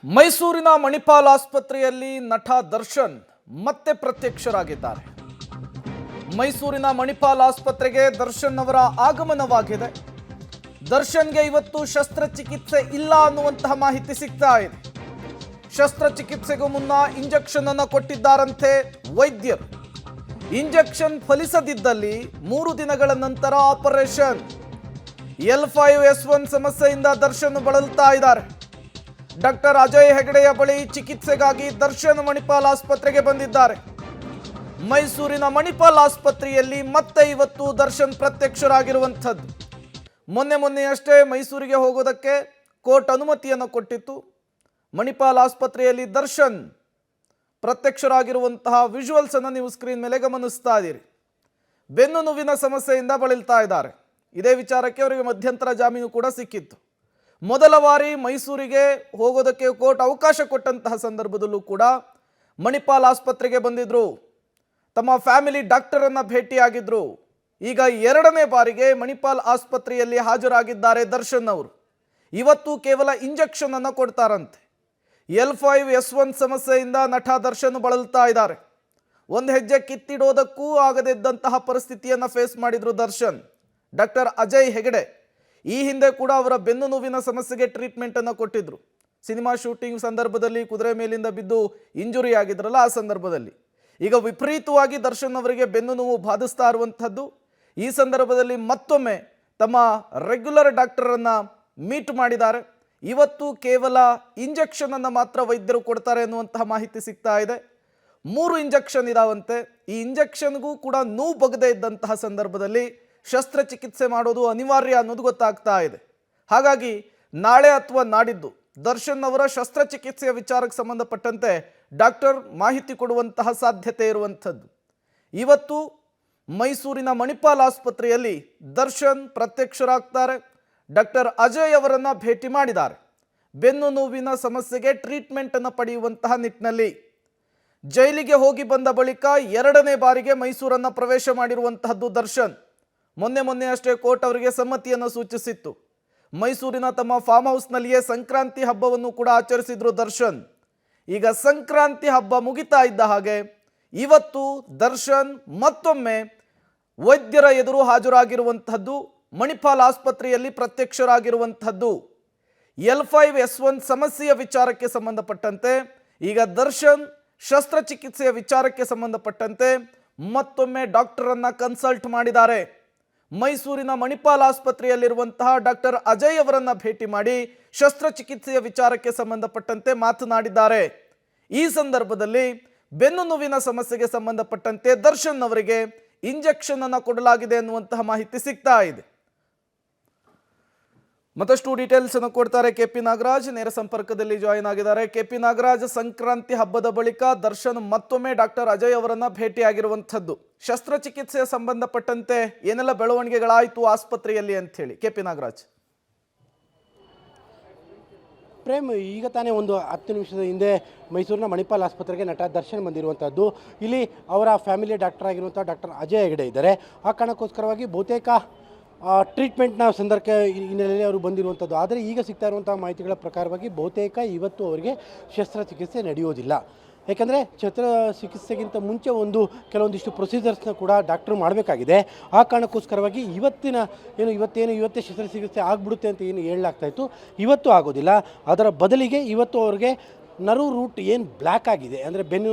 ಮೈಸೂರಿನ ಮಣಿಪಾಲ್ ಆಸ್ಪತ್ರೆಯಲ್ಲಿ ನಟ ದರ್ಶನ್ ಮತ್ತೆ ಪ್ರತ್ಯಕ್ಷರಾಗಿದ್ದಾರೆ. ಮೈಸೂರಿನ ಮಣಿಪಾಲ್ ಆಸ್ಪತ್ರೆಗೆ ದರ್ಶನ್ ಅವರ ಆಗಮನವಾಗಿದೆ. ದರ್ಶನ್ಗೆ ಇವತ್ತು ಶಸ್ತ್ರಚಿಕಿತ್ಸೆ ಇಲ್ಲ ಅನ್ನುವಂತಹ ಮಾಹಿತಿ ಸಿಗ್ತಾ ಇದೆ. ಶಸ್ತ್ರಚಿಕಿತ್ಸೆಗೂ ಮುನ್ನ ಇಂಜೆಕ್ಷನ್ ಅನ್ನು ಕೊಟ್ಟಿದ್ದಾರಂತೆ ವೈದ್ಯರು. ಇಂಜೆಕ್ಷನ್ ಫಲಿಸದಿದ್ದಲ್ಲಿ 3 ದಿನಗಳ ನಂತರ ಆಪರೇಷನ್. L5S1 ಸಮಸ್ಯೆಯಿಂದ ದರ್ಶನ್ ಬಳಲ್ತಾ ಇದ್ದಾರೆ. ಡಾಕ್ಟರ್ ಅಜಯ್ ಹೆಗಡೆಯ ಬಳಿ ಚಿಕಿತ್ಸೆಗಾಗಿ ದರ್ಶನ್ ಮಣಿಪಾಲ್ ಆಸ್ಪತ್ರೆಗೆ ಬಂದಿದ್ದಾರೆ. ಮೈಸೂರಿನ ಮಣಿಪಾಲ್ ಆಸ್ಪತ್ರೆಯಲ್ಲಿ ಮತ್ತೆ ಇವತ್ತು ದರ್ಶನ್ ಪ್ರತ್ಯಕ್ಷರಾಗಿರುವಂಥದ್ದು. ಮೊನ್ನೆಯಷ್ಟೇ ಮೈಸೂರಿಗೆ ಹೋಗೋದಕ್ಕೆ ಕೋರ್ಟ್ ಅನುಮತಿಯನ್ನು ಕೊಟ್ಟಿತ್ತು. ಮಣಿಪಾಲ್ ಆಸ್ಪತ್ರೆಯಲ್ಲಿ ದರ್ಶನ್ ಪ್ರತ್ಯಕ್ಷರಾಗಿರುವಂತಹ ವಿಜುವಲ್ಸ್ ಅನ್ನು ನೀವು ಸ್ಕ್ರೀನ್ ಮೇಲೆ ಗಮನಿಸ್ತಾ ಇದ್ದೀರಿ. ಬೆನ್ನು ನೋವಿನ ಸಮಸ್ಯೆಯಿಂದ ಬಳಲ್ತಾ ಇದ್ದಾರೆ. ಇದೇ ವಿಚಾರಕ್ಕೆ ಅವರಿಗೆ ಮಧ್ಯಂತರ ಜಾಮೀನು ಕೂಡ ಸಿಕ್ಕಿತ್ತು. ಮೊದಲ ಬಾರಿ ಮೈಸೂರಿಗೆ ಹೋಗೋದಕ್ಕೆ ಕೋರ್ಟ್ ಅವಕಾಶ ಕೊಟ್ಟಂತಹ ಸಂದರ್ಭದಲ್ಲೂ ಕೂಡ ಮಣಿಪಾಲ್ ಆಸ್ಪತ್ರೆಗೆ ಬಂದಿದ್ರು. ತಮ್ಮ ಫ್ಯಾಮಿಲಿ ಡಾಕ್ಟರನ್ನು ಭೇಟಿಯಾಗಿದ್ರು. ಈಗ 2ನೇ ಬಾರಿಗೆ ಮಣಿಪಾಲ್ ಆಸ್ಪತ್ರೆಯಲ್ಲಿ ಹಾಜರಾಗಿದ್ದಾರೆ ದರ್ಶನ್ ಅವರು. ಇವತ್ತು ಕೇವಲ ಇಂಜೆಕ್ಷನ್ ಅನ್ನು ಕೊಡ್ತಾರಂತೆ. L5S1 ಸಮಸ್ಯೆಯಿಂದ ನಟ ದರ್ಶನ್ ಬಳಲ್ತಾ ಇದ್ದಾರೆ. ಒಂದು ಹೆಜ್ಜೆ ಕಿತ್ತಿಡೋದಕ್ಕೂ ಆಗದಿದ್ದಂತಹ ಪರಿಸ್ಥಿತಿಯನ್ನು ಫೇಸ್ ಮಾಡಿದ್ರು ದರ್ಶನ್. ಡಾಕ್ಟರ್ ಅಜಯ್ ಹೆಗಡೆ ಈ ಹಿಂದೆ ಕೂಡ ಅವರ ಬೆನ್ನು ನೋವಿನ ಸಮಸ್ಯೆಗೆ ಟ್ರೀಟ್ಮೆಂಟ್ ಅನ್ನು ಕೊಟ್ಟಿದ್ರು. ಸಿನಿಮಾ ಶೂಟಿಂಗ್ ಸಂದರ್ಭದಲ್ಲಿ ಕುದುರೆ ಮೇಲಿಂದ ಬಿದ್ದು ಇಂಜುರಿ ಆಗಿದ್ರಲ್ಲ, ಆ ಸಂದರ್ಭದಲ್ಲಿ. ಈಗ ವಿಪರೀತವಾಗಿ ದರ್ಶನ್ ಅವರಿಗೆ ಬೆನ್ನು ನೋವು ಬಾಧಿಸ್ತಾ ಇರುವಂಥದ್ದು. ಈ ಸಂದರ್ಭದಲ್ಲಿ ಮತ್ತೊಮ್ಮೆ ತಮ್ಮ ರೆಗ್ಯುಲರ್ ಡಾಕ್ಟರನ್ನು ಮೀಟ್ ಮಾಡಿದ್ದಾರೆ. ಇವತ್ತು ಕೇವಲ ಇಂಜೆಕ್ಷನ್ ಅನ್ನು ಮಾತ್ರ ವೈದ್ಯರು ಕೊಡ್ತಾರೆ ಅನ್ನುವಂತಹ ಮಾಹಿತಿ ಸಿಗ್ತಾ ಇದೆ. 3 ಇಂಜೆಕ್ಷನ್ ಇದಾವಂತೆ. ಈ ಇಂಜೆಕ್ಷನ್ಗೂ ಕೂಡ ನೋವು ಬಗದೇ ಇದ್ದಂತಹ ಸಂದರ್ಭದಲ್ಲಿ ಶಸ್ತ್ರಚಿಕಿತ್ಸೆ ಮಾಡೋದು ಅನಿವಾರ್ಯ ಅನ್ನೋದು ಗೊತ್ತಾಗ್ತಾ ಇದೆ. ಹಾಗಾಗಿ ನಾಳೆ ಅಥವಾ ನಾಡಿದ್ದು ದರ್ಶನ್ ಅವರ ಶಸ್ತ್ರಚಿಕಿತ್ಸೆಯ ವಿಚಾರಕ್ಕೆ ಸಂಬಂಧಪಟ್ಟಂತೆ ಡಾಕ್ಟರ್ ಮಾಹಿತಿ ಕೊಡುವಂತಹ ಸಾಧ್ಯತೆ ಇರುವಂಥದ್ದು. ಇವತ್ತು ಮೈಸೂರಿನ ಮಣಿಪಾಲ್ ಆಸ್ಪತ್ರೆಯಲ್ಲಿ ದರ್ಶನ್ ಪ್ರತ್ಯಕ್ಷರಾಗ್ತಾರೆ. ಡಾಕ್ಟರ್ ಅಜಯ್ ಅವರನ್ನು ಭೇಟಿ ಮಾಡಿದ್ದಾರೆ. ಬೆನ್ನು ನೋವಿನ ಸಮಸ್ಯೆಗೆ ಟ್ರೀಟ್ಮೆಂಟನ್ನು ಪಡೆಯುವಂತಹ ನಿಟ್ಟಿನಲ್ಲಿ ಜೈಲಿಗೆ ಹೋಗಿ ಬಂದ ಬಳಿಕ 2ನೇ ಬಾರಿಗೆ ಮೈಸೂರನ್ನು ಪ್ರವೇಶ ಮಾಡಿರುವಂತಹದ್ದು ದರ್ಶನ್. ಮೊನ್ನೆ ಅಷ್ಟೇ ಕೋರ್ಟ್ ಅವರಿಗೆ ಸಮ್ಮತಿಯನ್ನು ಸೂಚಿಸಿತ್ತು. ಮೈಸೂರಿನ ತಮ್ಮ ಫಾರ್ಮ್ ಹೌಸ್ನಲ್ಲಿಯೇ ಸಂಕ್ರಾಂತಿ ಹಬ್ಬವನ್ನು ಕೂಡ ಆಚರಿಸಿದ್ರು ದರ್ಶನ್. ಈಗ ಸಂಕ್ರಾಂತಿ ಹಬ್ಬ ಮುಗಿತಾ ಇದ್ದ ಹಾಗೆ ಇವತ್ತು ದರ್ಶನ್ ಮತ್ತೊಮ್ಮೆ ವೈದ್ಯರ ಎದುರು ಹಾಜರಾಗಿರುವಂತಹದ್ದು. ಮಣಿಪಾಲ್ ಆಸ್ಪತ್ರೆಯಲ್ಲಿ ಪ್ರತ್ಯಕ್ಷರಾಗಿರುವಂತಹದ್ದು. L5S1 ಸಮಸ್ಯೆಯ ವಿಚಾರಕ್ಕೆ ಸಂಬಂಧಪಟ್ಟಂತೆ ಈಗ ದರ್ಶನ್ ಶಸ್ತ್ರಚಿಕಿತ್ಸೆಯ ವಿಚಾರಕ್ಕೆ ಸಂಬಂಧಪಟ್ಟಂತೆ ಮತ್ತೊಮ್ಮೆ ಡಾಕ್ಟರನ್ನು ಕನ್ಸಲ್ಟ್ ಮಾಡಿದ್ದಾರೆ. ಮೈಸೂರಿನ ಮಣಿಪಾಲ್ ಆಸ್ಪತ್ರೆಯಲ್ಲಿರುವಂತಹ ಡಾಕ್ಟರ್ ಅಜಯ್ ಅವರನ್ನು ಭೇಟಿ ಮಾಡಿ ಶಸ್ತ್ರಚಿಕಿತ್ಸೆಯ ವಿಚಾರಕ್ಕೆ ಸಂಬಂಧಪಟ್ಟಂತೆ ಮಾತನಾಡಿದ್ದಾರೆ. ಈ ಸಂದರ್ಭದಲ್ಲಿ ಬೆನ್ನು ನೋವಿನ ಸಮಸ್ಯೆಗೆ ಸಂಬಂಧಪಟ್ಟಂತೆ ದರ್ಶನ್ ಅವರಿಗೆ ಇಂಜೆಕ್ಷನ್ ಅನ್ನು ಕೊಡಲಾಗಿದೆ ಅನ್ನುವಂತಹ ಮಾಹಿತಿ ಸಿಗ್ತಾ ಇದೆ. ಮತ್ತಷ್ಟು ಡೀಟೇಲ್ಸ್ ಅನ್ನು ಕೊಡ್ತಾರೆ KP ನಾಗರಾಜ್. ನೇರ ಸಂಪರ್ಕದಲ್ಲಿ ಜಾಯಿನ್ ಆಗಿದ್ದಾರೆ. KP ನಾಗರಾಜ್, ಸಂಕ್ರಾಂತಿ ಹಬ್ಬದ ಬಳಿಕ ದರ್ಶನ್ ಮತ್ತೊಮ್ಮೆ ಡಾಕ್ಟರ್ ಅಜಯ್ ಅವರನ್ನ ಭೇಟಿಯಾಗಿರುವಂಥದ್ದು. ಶಸ್ತ್ರಚಿಕಿತ್ಸೆಯ ಸಂಬಂಧಪಟ್ಟಂತೆ ಏನೆಲ್ಲ ಬೆಳವಣಿಗೆಗಳಾಯಿತು ಆಸ್ಪತ್ರೆಯಲ್ಲಿ ಅಂತ ಹೇಳಿ KP ನಾಗರಾಜ್. ಪ್ರೇಮ್, ಈಗ ತಾನೇ ಒಂದು 10 ನಿಮಿಷದ ಹಿಂದೆ ಮೈಸೂರಿನ ಮಣಿಪಾಲ್ ಆಸ್ಪತ್ರೆಗೆ ನಟ ದರ್ಶನ್ ಬಂದಿರುವಂಥದ್ದು. ಇಲ್ಲಿ ಅವರ ಫ್ಯಾಮಿಲಿ ಡಾಕ್ಟರ್ ಆಗಿರುವಂಥ ಡಾಕ್ಟರ್ ಅಜಯ್ ಹೆಗಡೆ ಇದ್ದಾರೆ. ಆ ಕಾರಣಕ್ಕೋಸ್ಕರವಾಗಿ ಬಹುತೇಕ ಟ್ರೀಟ್ಮೆಂಟ್ನ ಸಂದರ್ಭ ಹಿನ್ನೆಲೆಯಲ್ಲಿ ಅವರು ಬಂದಿರುವಂಥದ್ದು. ಆದರೆ ಈಗ ಸಿಗ್ತಾ ಇರುವಂಥ ಮಾಹಿತಿಗಳ ಪ್ರಕಾರವಾಗಿ ಬಹುತೇಕ ಇವತ್ತು ಅವರಿಗೆ ಶಸ್ತ್ರಚಿಕಿತ್ಸೆ ನಡೆಯೋದಿಲ್ಲ. ಯಾಕೆಂದರೆ ಶಸ್ತ್ರಚಿಕಿತ್ಸೆಗಿಂತ ಮುಂಚೆ ಕೆಲವೊಂದಿಷ್ಟು ಪ್ರೊಸೀಜರ್ಸ್ನ ಕೂಡ ಡಾಕ್ಟ್ರು ಮಾಡಬೇಕಾಗಿದೆ. ಆ ಕಾರಣಕ್ಕೋಸ್ಕರವಾಗಿ ಇವತ್ತೇ ಶಸ್ತ್ರಚಿಕಿತ್ಸೆ ಆಗಿಬಿಡುತ್ತೆ ಅಂತ ಏನು ಹೇಳಲಾಗ್ತಾಯಿತ್ತು, ಇವತ್ತು ಆಗೋದಿಲ್ಲ. ಅದರ ಬದಲಿಗೆ ಇವತ್ತು ಅವ್ರಿಗೆ ನರ್ವ್ ರೂಟ್ ಏನು ಬ್ಲ್ಯಾಕ್ ಆಗಿದೆ, ಅಂದರೆ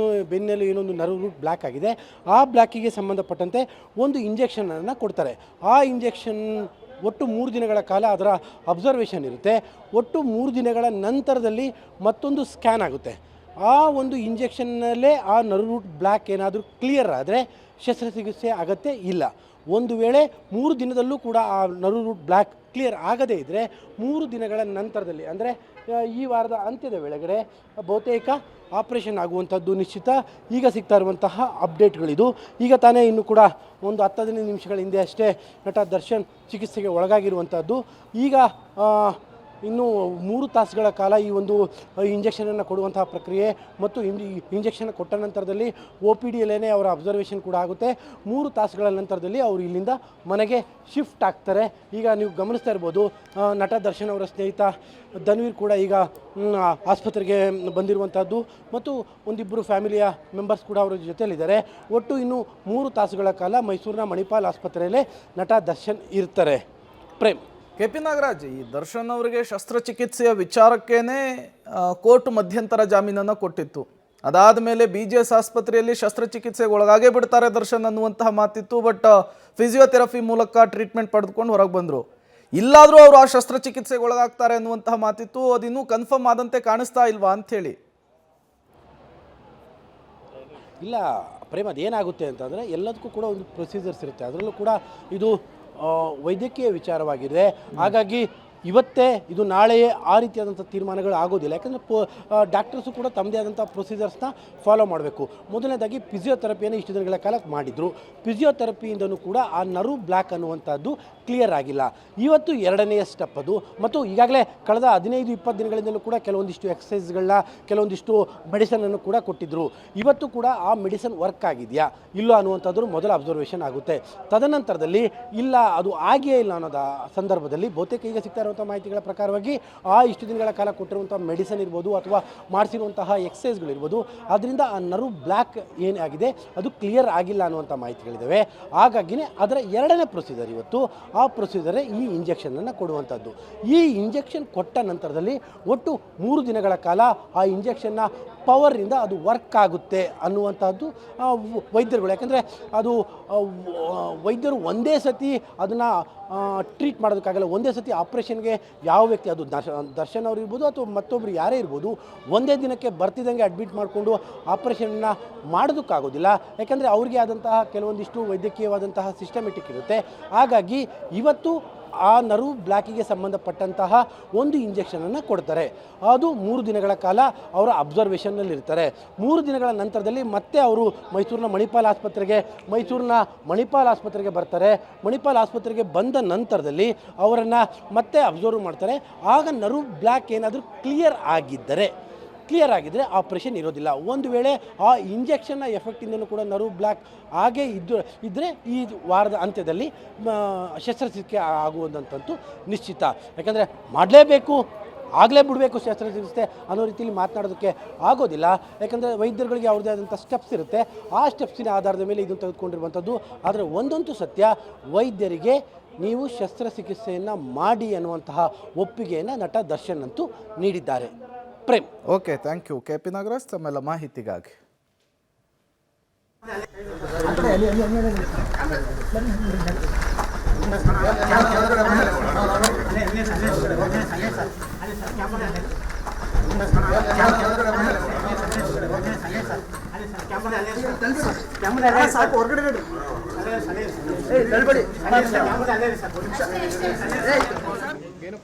ಬೆನ್ನಲ್ಲಿ ಏನೊಂದು ನರ್ವ್ ರೂಟ್ ಬ್ಲ್ಯಾಕ್ ಆಗಿದೆ, ಆ ಬ್ಲ್ಯಾಕಿಗೆ ಸಂಬಂಧಪಟ್ಟಂತೆ ಒಂದು ಇಂಜೆಕ್ಷನನ್ನು ಕೊಡ್ತಾರೆ. ಆ ಇಂಜೆಕ್ಷನ್ ಒಟ್ಟು 3 ದಿನಗಳ ಕಾಲ ಅದರ ಅಬ್ಸರ್ವೇಷನ್ ಇರುತ್ತೆ. ಒಟ್ಟು 3 ದಿನಗಳ ನಂತರದಲ್ಲಿ ಮತ್ತೊಂದು ಸ್ಕ್ಯಾನ್ ಆಗುತ್ತೆ. ಆ ಒಂದು ಇಂಜೆಕ್ಷನ್ನಲ್ಲೇ ಆ ನರ್ವ್ ರೂಟ್ ಬ್ಲ್ಯಾಕ್ ಏನಾದರೂ ಕ್ಲಿಯರ್ ಆದರೆ ಶಸ್ತ್ರಚಿಕಿತ್ಸೆ ಅಗತ್ಯ ಇಲ್ಲ. ಒಂದು ವೇಳೆ 3 ದಿನದಲ್ಲೂ ಕೂಡ ಆ ನರ್ವ್ ರೂಟ್ ಬ್ಲ್ಯಾಕ್ ಕ್ಲಿಯರ್ ಆಗದೇ ಇದ್ದರೆ 3 ದಿನಗಳ ನಂತರದಲ್ಲಿ, ಅಂದರೆ ಈ ವಾರದ ಅಂತ್ಯದ ವೇಳೆಗಡೆ ಬಹುತೇಕ ಆಪರೇಷನ್ ಆಗುವಂಥದ್ದು ನಿಶ್ಚಿತ. ಈಗ ಸಿಗ್ತಾ ಇರುವಂತಹ ಅಪ್ಡೇಟ್ಗಳಿದು. ಈಗ ತಾನೇ ಇನ್ನು ಕೂಡ ಒಂದು 10-15 ನಿಮಿಷಗಳ ಹಿಂದೆ ಅಷ್ಟೇ ನಟ ದರ್ಶನ್ ಚಿಕಿತ್ಸೆಗೆ ಒಳಗಾಗಿರುವಂಥದ್ದು. ಈಗ ಇನ್ನು 3 ತಾಸುಗಳ ಕಾಲ ಈ ಒಂದು ಇಂಜೆಕ್ಷನನ್ನು ಕೊಡುವಂತಹ ಪ್ರಕ್ರಿಯೆ ಮತ್ತು ಇಂಜೆಕ್ಷನ್ ಕೊಟ್ಟ ನಂತರದಲ್ಲಿ OPDಯಲ್ಲೇ ಅವರ ಅಬ್ಸರ್ವೇಷನ್ ಕೂಡ ಆಗುತ್ತೆ. 3 ತಾಸುಗಳ ನಂತರದಲ್ಲಿ ಅವರು ಇಲ್ಲಿಂದ ಮನೆಗೆ ಶಿಫ್ಟ್ ಆಗ್ತಾರೆ. ಈಗ ನೀವು ಗಮನಿಸ್ತಾ ಇರ್ಬೋದು, ನಟ ದರ್ಶನ್ ಅವರ ಸ್ನೇಹಿತ ಧನ್ವೀರ್ ಕೂಡ ಈಗ ಆಸ್ಪತ್ರೆಗೆ ಬಂದಿರುವಂಥದ್ದು ಮತ್ತು ಒಂದಿಬ್ಬರು ಫ್ಯಾಮಿಲಿಯ ಮೆಂಬರ್ಸ್ ಕೂಡ ಅವರ ಜೊತೆಯಲ್ಲಿದ್ದಾರೆ. ಒಟ್ಟು ಇನ್ನು 3 ತಾಸುಗಳ ಕಾಲ ಮೈಸೂರಿನ ಮಣಿಪಾಲ್ ಆಸ್ಪತ್ರೆಯಲ್ಲೇ ನಟ ದರ್ಶನ್ ಇರ್ತಾರೆ. ಪ್ರೇಮ್. KP ನಾಗರಾಜ್, ಈ ದರ್ಶನ್ ಅವರಿಗೆ ಶಸ್ತ್ರಚಿಕಿತ್ಸೆಯ ವಿಚಾರಕ್ಕೇನೆ ಕೋರ್ಟ್ ಮಧ್ಯಂತರ ಜಾಮೀನನ್ನು ಕೊಟ್ಟಿತ್ತು. ಅದಾದ ಮೇಲೆ BGS ಆಸ್ಪತ್ರೆಯಲ್ಲಿ ಶಸ್ತ್ರಚಿಕಿತ್ಸೆಗೆ ಒಳಗಾಗೇ ಬಿಡ್ತಾರೆ ದರ್ಶನ್ ಅನ್ನುವಂತಹ ಮಾತಿತ್ತು. ಬಟ್ ಫಿಸಿಯೋಥೆರಪಿ ಮೂಲಕ ಟ್ರೀಟ್ಮೆಂಟ್ ಪಡೆದುಕೊಂಡು ಹೊರಗೆ ಬಂದರು. ಇಲ್ಲಾದರೂ ಅವರು ಆ ಶಸ್ತ್ರಚಿಕಿತ್ಸೆಗೆ ಒಳಗಾಗ್ತಾರೆ ಅನ್ನುವಂತಹ ಮಾತಿತ್ತು. ಅದಿನ್ನೂ ಕನ್ಫರ್ಮ್ ಆದಂತೆ ಕಾಣಿಸ್ತಾ ಇಲ್ವಾ ಅಂಥೇಳಿ. ಇಲ್ಲ ಪ್ರೇಮ್, ಅದೇನಾಗುತ್ತೆ ಅಂತಂದರೆ ಎಲ್ಲದಕ್ಕೂ ಕೂಡ ಒಂದು ಪ್ರೊಸೀಜರ್ಸ್ ಇರುತ್ತೆ. ಅದರಲ್ಲೂ ಕೂಡ ಇದು ವೈದ್ಯಕೀಯ ವಿಚಾರವಾಗಿದೆ. ಹಾಗಾಗಿ ಇವತ್ತೇ ಇದು ನಾಳೆಯೇ ಆ ರೀತಿಯಾದಂಥ ತೀರ್ಮಾನಗಳು ಆಗೋದಿಲ್ಲ. ಯಾಕಂದರೆ ಡಾಕ್ಟರ್ಸು ಕೂಡ ತಮ್ಮದೇ ಆದಂಥ ಪ್ರೊಸೀಜರ್ಸ್ನ ಫಾಲೋ ಮಾಡಬೇಕು. ಮೊದಲನೇದಾಗಿ ಫಿಸಿಯೋಥೆರಪಿಯನ್ನು ಇಷ್ಟು ದಿನಗಳ ಕಾಲ ಮಾಡಿದರು. ಫಿಸಿಯೋಥೆರಪಿಯಿಂದನೂ ಕೂಡ ಆ ನರ್ವ್ ಬ್ಲ್ಯಾಕ್ ಅನ್ನುವಂಥದ್ದು ಕ್ಲಿಯರ್ ಆಗಿಲ್ಲ. ಇವತ್ತು 2ನೇ ಸ್ಟೆಪ್ ಅದು. ಮತ್ತು ಈಗಾಗಲೇ ಕಳೆದ 15-20 ದಿನಗಳಿಂದಲೂ ಕೂಡ ಕೆಲವೊಂದಿಷ್ಟು ಎಕ್ಸಸೈಸ್ಗಳನ್ನ, ಕೆಲವೊಂದಿಷ್ಟು ಮೆಡಿಸನನ್ನು ಕೂಡ ಕೊಟ್ಟಿದ್ದರು. ಇವತ್ತು ಕೂಡ ಆ ಮೆಡಿಸನ್ ವರ್ಕ್ ಆಗಿದೆಯಾ ಇಲ್ಲ ಅನ್ನುವಂಥದ್ದು ಮೊದಲ ಅಬ್ಸರ್ವೇಷನ್ ಆಗುತ್ತೆ. ತದನಂತರದಲ್ಲಿ ಇಲ್ಲ ಅದು ಆಗಿಯೇ ಇಲ್ಲ ಅನ್ನೋದ ಸಂದರ್ಭದಲ್ಲಿ ಬಹುತೇಕ ಈಗ ಸಿಗ್ತಾ ಇರುವಂಥ ಮಾಹಿತಿಗಳ ಪ್ರಕಾರವಾಗಿ ಆ ಇಷ್ಟು ದಿನಗಳ ಕಾಲ ಕೊಟ್ಟಿರುವಂಥ ಮೆಡಿಸನ್ ಇರ್ಬೋದು ಅಥವಾ ಮಾಡಿಸಿರುವಂತಹ ಎಕ್ಸಸೈಸ್ಗಳಿರ್ಬೋದು, ಅದರಿಂದ ಆ ನರ್ವ್ ಬ್ಲ್ಯಾಕ್ ಏನಾಗಿದೆ ಅದು ಕ್ಲಿಯರ್ ಆಗಿಲ್ಲ ಅನ್ನುವಂಥ ಮಾಹಿತಿಗಳಿದ್ದಾವೆ. ಹಾಗಾಗಿನೇ ಅದರ 2ನೇ ಪ್ರೊಸೀಜರ್ ಇವತ್ತು. ಆ ಪ್ರೊಸೀಜರೇ ಈ ಇಂಜೆಕ್ಷನನ್ನು ಕೊಡುವಂಥದ್ದು. ಈ ಇಂಜೆಕ್ಷನ್ ಕೊಟ್ಟ ನಂತರದಲ್ಲಿ ಒಟ್ಟು 3 ದಿನಗಳ ಕಾಲ ಆ ಇಂಜೆಕ್ಷನ್ನ ಪವರಿಂದ ಅದು ವರ್ಕ್ ಆಗುತ್ತೆ ಅನ್ನುವಂಥದ್ದು ವೈದ್ಯರುಗಳು. ಯಾಕಂದರೆ ಅದು ವೈದ್ಯರು ಒಂದೇ ಸತಿ ಅದನ್ನು ಟ್ರೀಟ್ ಮಾಡೋದಕ್ಕಾಗಲ್ಲ. ಒಂದೇ ಸತಿ ಆಪ್ರೇಷನ್ಗೆ ಯಾವ ವ್ಯಕ್ತಿ, ಅದು ದರ್ಶನ್ ಅವರು ಇರ್ಬೋದು ಅಥವಾ ಮತ್ತೊಬ್ಬರು ಯಾರೇ ಇರ್ಬೋದು, ಒಂದೇ ದಿನಕ್ಕೆ ಬರ್ತಿದ್ದಂಗೆ ಅಡ್ಮಿಟ್ ಮಾಡಿಕೊಂಡು ಆಪ್ರೇಷನ್ನ ಮಾಡೋದಕ್ಕಾಗೋದಿಲ್ಲ. ಯಾಕಂದರೆ ಅವ್ರಿಗೆ ಆದಂತಹ ಕೆಲವೊಂದಿಷ್ಟು ವೈದ್ಯಕೀಯವಾದಂತಹ ಸಿಸ್ಟಮೆಟಿಕ್ ಇರುತ್ತೆ. ಹಾಗಾಗಿ ಇವತ್ತು ಆ ನರ್ವ್ ಬ್ಲ್ಯಾಕಿಗೆ ಸಂಬಂಧಪಟ್ಟಂತಹ ಒಂದು ಇಂಜೆಕ್ಷನನ್ನು ಕೊಡ್ತಾರೆ. ಅದು 3 ದಿನಗಳ ಕಾಲ ಅವರ ಅಬ್ಸರ್ವೇಷನ್ನಲ್ಲಿರ್ತಾರೆ. 3 ದಿನಗಳ ನಂತರದಲ್ಲಿ ಮತ್ತೆ ಅವರು ಮೈಸೂರಿನ ಮಣಿಪಾಲ್ ಆಸ್ಪತ್ರೆಗೆ ಬರ್ತಾರೆ. ಮಣಿಪಾಲ್ ಆಸ್ಪತ್ರೆಗೆ ಬಂದ ನಂತರದಲ್ಲಿ ಅವರನ್ನು ಮತ್ತೆ ಅಬ್ಸರ್ವ್ ಮಾಡ್ತಾರೆ. ಆಗ ನರ್ವ್ ಬ್ಲ್ಯಾಕ್ ಏನಾದರೂ ಕ್ಲಿಯರ್ ಆಗಿದ್ದರೆ ಆಪ್ರೇಷನ್ ಇರೋದಿಲ್ಲ. ಒಂದು ವೇಳೆ ಆ ಇಂಜೆಕ್ಷನ್ನ ಎಫೆಕ್ಟಿಂದಲೂ ಕೂಡ ನರ್ವ್ ಬ್ಲ್ಯಾಕ್ ಹಾಗೇ ಇದ್ದರೆ ಈ ವಾರದ ಅಂತ್ಯದಲ್ಲಿ ಶಸ್ತ್ರಚಿಕಿತ್ಸೆ ಆಗುವಂಥದ್ದು ನಿಶ್ಚಿತ. ಯಾಕಂದರೆ ಮಾಡಲೇಬೇಕು, ಆಗಲೇ ಬಿಡಬೇಕು ಶಸ್ತ್ರಚಿಕಿತ್ಸೆ ಅನ್ನೋ ರೀತಿಯಲ್ಲಿ ಮಾತನಾಡೋದಕ್ಕೆ ಆಗೋದಿಲ್ಲ. ಯಾಕಂದರೆ ವೈದ್ಯರುಗಳಿಗೆ ಅವ್ರದ್ದೇ ಆದಂಥ ಸ್ಟೆಪ್ಸ್ ಇರುತ್ತೆ. ಆ ಸ್ಟೆಪ್ಸಿನ ಆಧಾರದ ಮೇಲೆ ಇದನ್ನು ತೆಗೆದುಕೊಂಡಿರುವಂಥದ್ದು. ಆದರೆ ಒಂದಂತೂ ಸತ್ಯ, ವೈದ್ಯರಿಗೆ ನೀವು ಶಸ್ತ್ರಚಿಕಿತ್ಸೆಯನ್ನು ಮಾಡಿ ಅನ್ನುವಂತಹ ಒಪ್ಪಿಗೆಯನ್ನು ನಟ ದರ್ಶನ್ ಅಂತೂ ನೀಡಿದ್ದಾರೆ. Prem. Okay, thank you KP Nagaraj ತಮ್ಮೆಲ್ಲ ಮಾಹಿತಿಗಾಗಿ.